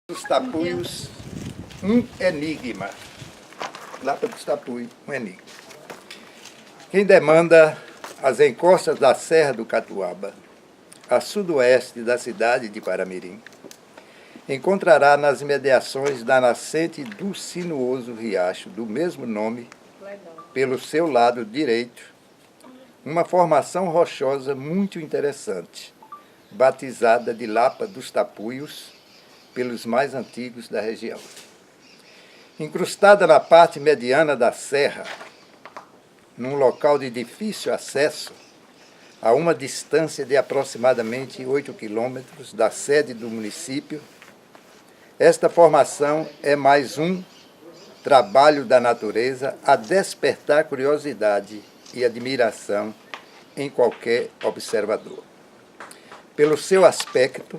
Dos Tapuios, um enigma. Lapa dos Tapuios, um enigma. Quem demanda as encostas da Serra do Catuaba, a sudoeste da cidade de Paramirim, encontrará nas imediações da nascente do sinuoso riacho do mesmo nome, pelo seu lado direito, uma formação rochosa muito interessante, batizada de Lapa dos Tapuios, pelos mais antigos da região. Incrustada na parte mediana da serra, num local de difícil acesso, a uma distância de aproximadamente 8 quilômetros da sede do município, esta formação é mais um trabalho da natureza a despertar curiosidade e admiração em qualquer observador. Pelo seu aspecto,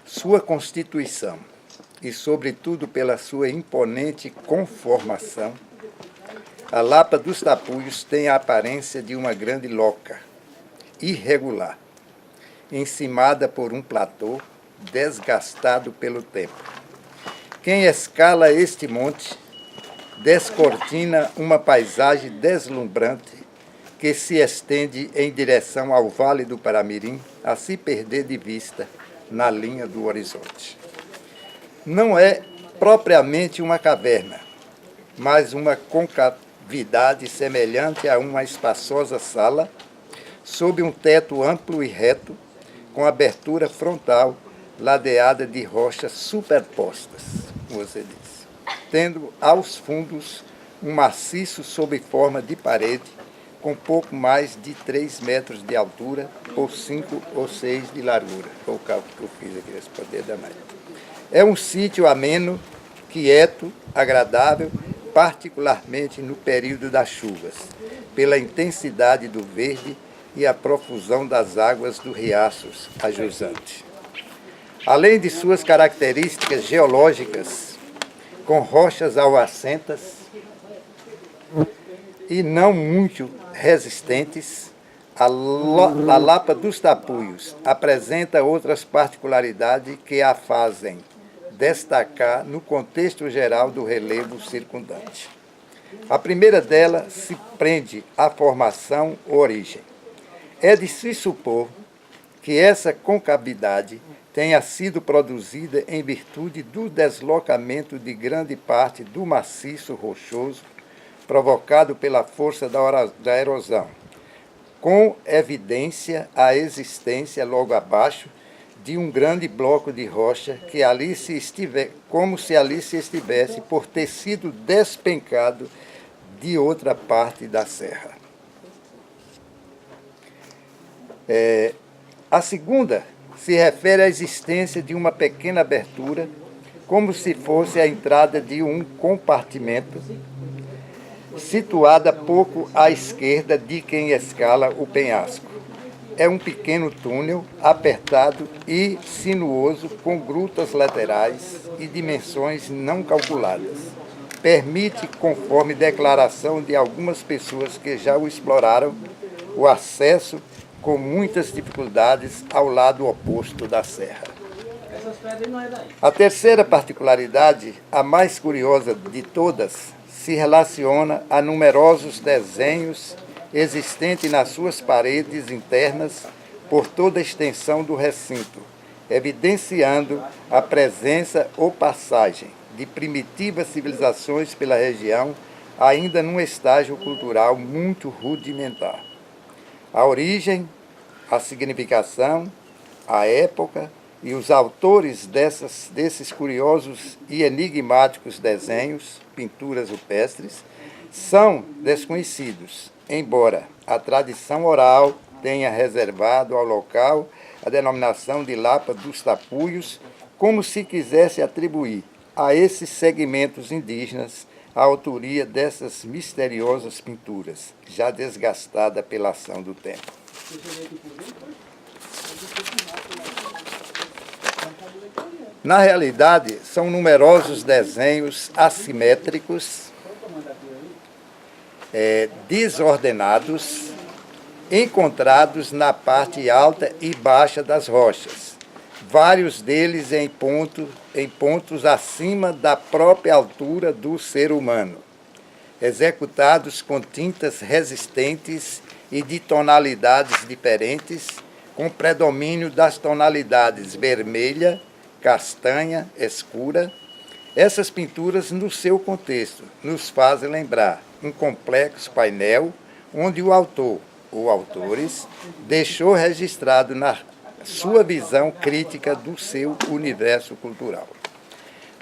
sua constituição e, sobretudo, pela sua imponente conformação, a Lapa dos Tapuios tem a aparência de uma grande loca, irregular, encimada por um platô desgastado pelo tempo. Quem escala este monte descortina uma paisagem deslumbrante que se estende em direção ao Vale do Paramirim, a se perder de vista na linha do horizonte. Não é propriamente uma caverna, mas uma concavidade semelhante a uma espaçosa sala, sob um teto amplo e reto, com abertura frontal ladeada de rochas superpostas, você diz, tendo aos fundos um maciço sob forma de parede, com pouco mais de 3 metros de altura por 5 ou 6 de largura. Foi o cálculo que eu fiz aqui nesse poder da mãe. É um sítio ameno, quieto, agradável, particularmente no período das chuvas, pela intensidade do verde e a profusão das águas do riacho a jusante. Além de suas características geológicas, com rochas alvacentas e não muito resistentes, a Lapa dos Tapuios apresenta outras particularidades que a fazem destacar no contexto geral do relevo circundante. A primeira delas se prende à formação ou origem. É de se supor que essa concavidade tenha sido produzida em virtude do deslocamento de grande parte do maciço rochoso provocado pela força da erosão, com evidência a existência logo abaixo de um grande bloco de rocha que ali se estivesse, como se ali se estivesse por ter sido despencado de outra parte da serra. A segunda se refere à existência de uma pequena abertura, como se fosse a entrada de um compartimento, situada pouco à esquerda de quem escala o penhasco. É um pequeno túnel apertado e sinuoso com grutas laterais e dimensões não calculadas. Permite, conforme declaração de algumas pessoas que já o exploraram, o acesso com muitas dificuldades ao lado oposto da serra. A terceira particularidade, a mais curiosa de todas, se relaciona a numerosos desenhos existentes nas suas paredes internas por toda a extensão do recinto, evidenciando a presença ou passagem de primitivas civilizações pela região, ainda num estágio cultural muito rudimentar. A origem, a significação, a época e os autores desses curiosos e enigmáticos desenhos, pinturas rupestres, são desconhecidos, embora a tradição oral tenha reservado ao local a denominação de Lapa dos Tapuios, como se quisesse atribuir a esses segmentos indígenas a autoria dessas misteriosas pinturas, já desgastada pela ação do tempo. Na realidade, são numerosos desenhos assimétricos, desordenados, encontrados na parte alta e baixa das rochas, vários deles em pontos acima da própria altura do ser humano, executados com tintas resistentes e de tonalidades diferentes, com predomínio das tonalidades vermelha, castanha, escura. Essas pinturas, no seu contexto, nos fazem lembrar um complexo painel onde o autor, ou autores, deixou registrado na sua visão crítica do seu universo cultural.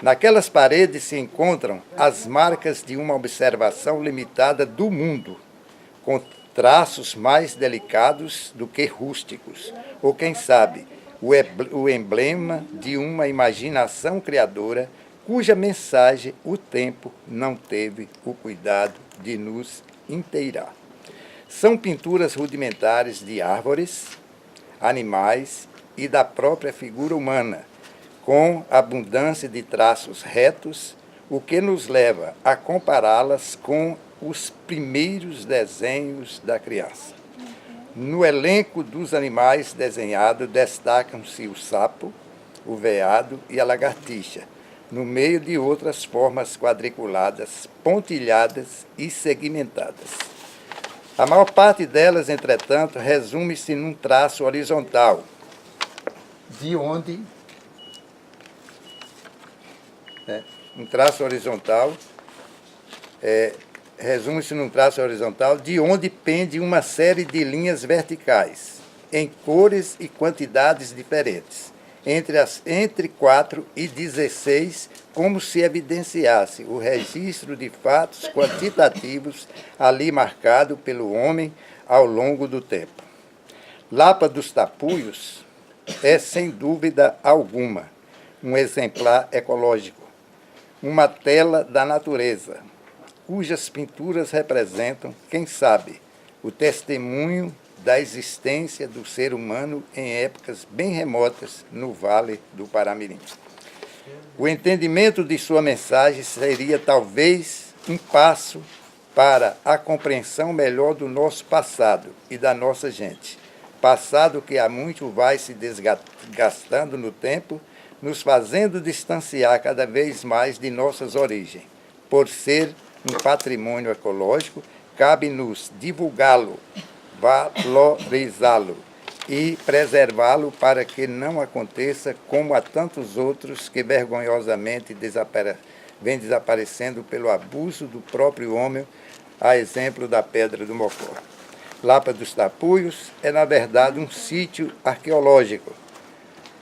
Naquelas paredes se encontram as marcas de uma observação limitada do mundo, com traços mais delicados do que rústicos, ou quem sabe, o emblema de uma imaginação criadora cuja mensagem o tempo não teve o cuidado de nos inteirar. São pinturas rudimentares de árvores, animais e da própria figura humana, com abundância de traços retos, o que nos leva a compará-las com os primeiros desenhos da criança. No elenco dos animais desenhados destacam-se o sapo, o veado e a lagartixa, no meio de outras formas quadriculadas, pontilhadas e segmentadas. A maior parte delas, entretanto, resume-se num traço horizontal, de onde pende uma série de linhas verticais, em cores e quantidades diferentes, entre 4 e 16, como se evidenciasse o registro de fatos quantitativos ali marcado pelo homem ao longo do tempo. Lapa dos Tapuios é, sem dúvida alguma, um exemplar ecológico, uma tela da natureza, cujas pinturas representam, quem sabe, o testemunho da existência do ser humano em épocas bem remotas no Vale do Paramirim. O entendimento de sua mensagem seria talvez um passo para a compreensão melhor do nosso passado e da nossa gente. Passado que há muito vai se desgastando no tempo, nos fazendo distanciar cada vez mais de nossas origens. Por ser um patrimônio ecológico, cabe-nos divulgá-lo, valorizá-lo e preservá-lo para que não aconteça como a tantos outros que vergonhosamente vêm desaparecendo pelo abuso do próprio homem, a exemplo da Pedra do Mocó. Lapa dos Tapuios é, na verdade, um sítio arqueológico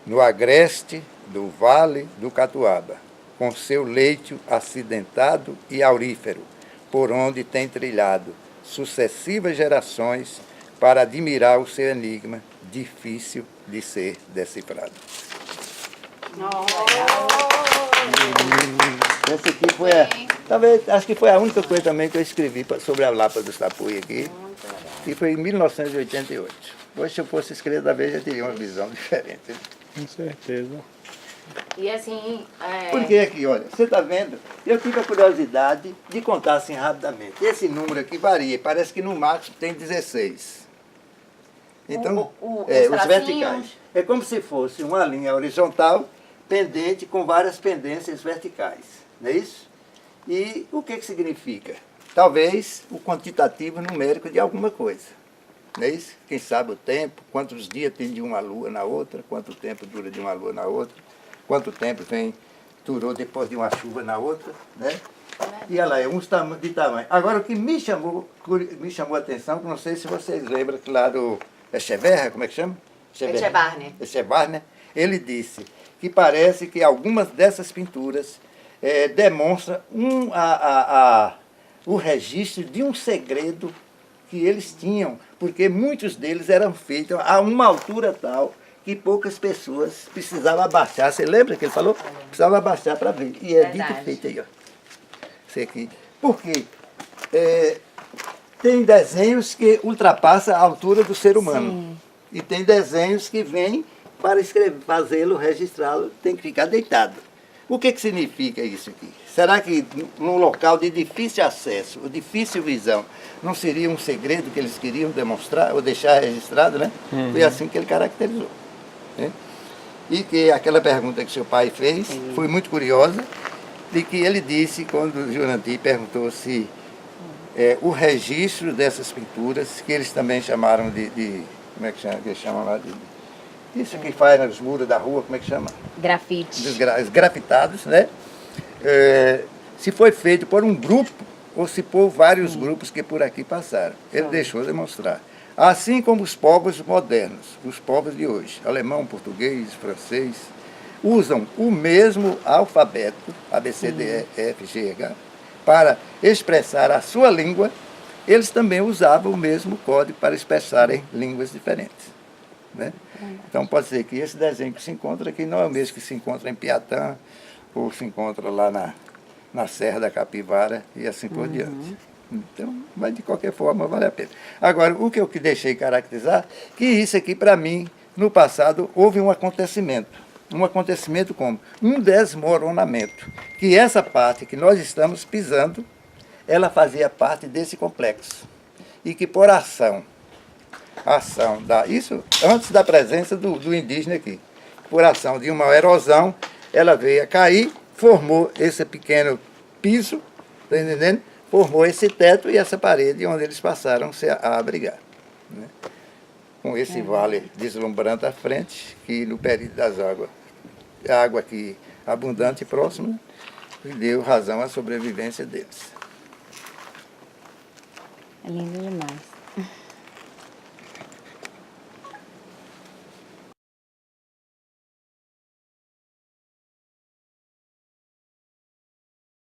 no agreste do Vale do Catuaba, com seu leito acidentado e aurífero, por onde tem trilhado sucessivas gerações para admirar o seu enigma, difícil de ser decifrado. Essa aqui foi talvez, acho que foi a única coisa também que eu escrevi sobre a Lapa dos Tapuios aqui, que foi em 1988. Hoje, se eu fosse escrever da vez, já teria uma visão diferente. Com certeza. E assim... Porque aqui, olha, você está vendo, eu tive a curiosidade de contar assim rapidamente. Esse número aqui varia, parece que no máximo tem 16. Então, os verticais. É como se fosse uma linha horizontal, pendente, com várias pendências verticais. Não é isso? E o que significa? Talvez o quantitativo numérico de alguma coisa. Não é isso? Quem sabe o tempo, quantos dias tem de uma lua na outra, quanto tempo dura de uma lua na outra, quanto tempo durou depois de uma chuva na outra, né? E olha lá, é uns de tamanho. Agora, o que me chamou a atenção, não sei se vocês lembram, claro, Echeverra, como é que chama? Echevarne. Ele disse que parece que algumas dessas pinturas demonstram o registro de um segredo que eles tinham, porque muitos deles eram feitos a uma altura tal que poucas pessoas precisavam abaixar. Você lembra que ele falou? Precisava abaixar para ver. E é dito e feito aí, ó. Isso aqui. Por quê? Tem desenhos que ultrapassam a altura do ser humano. Sim. E tem desenhos que vêm para fazê-lo, registrá-lo, tem que ficar deitado. O que significa isso aqui? Será que num local de difícil acesso, ou difícil visão, não seria um segredo que eles queriam demonstrar ou deixar registrado, né? Foi assim que ele caracterizou. Né? E que aquela pergunta que seu pai fez foi muito curiosa, de que ele disse, quando o Jurandir perguntou se o registro dessas pinturas, que eles também chamaram como é que chama? Que eles chamam lá isso que faz nos muros da rua, como é que chama? Grafite. Os grafitados, né? Se foi feito por um grupo ou se por vários grupos que por aqui passaram. Ele deixou demonstrar. Assim como os povos modernos, os povos de hoje, alemão, português, francês, usam o mesmo alfabeto, A, B, C, D, E, F, G, H, para expressar a sua língua, eles também usavam o mesmo código para expressarem línguas diferentes. Né? Então pode ser que esse desenho que se encontra aqui não é o mesmo que se encontra em Piatã, ou se encontra lá na Serra da Capivara e assim por diante. Então, mas de qualquer forma vale a pena. Agora, o que eu deixei caracterizar, que isso aqui para mim, no passado, houve um acontecimento. Um acontecimento como um desmoronamento. Que essa parte que nós estamos pisando, ela fazia parte desse complexo. E que por ação isso antes da presença do indígena aqui, por ação de uma erosão, ela veio a cair, formou esse pequeno piso, tá entendendo? Formou esse teto e essa parede onde eles passaram a abrigar. Né? Com esse vale deslumbrante à frente, que no período das águas, a água aqui abundante e próxima, deu razão à sobrevivência deles. É lindo demais.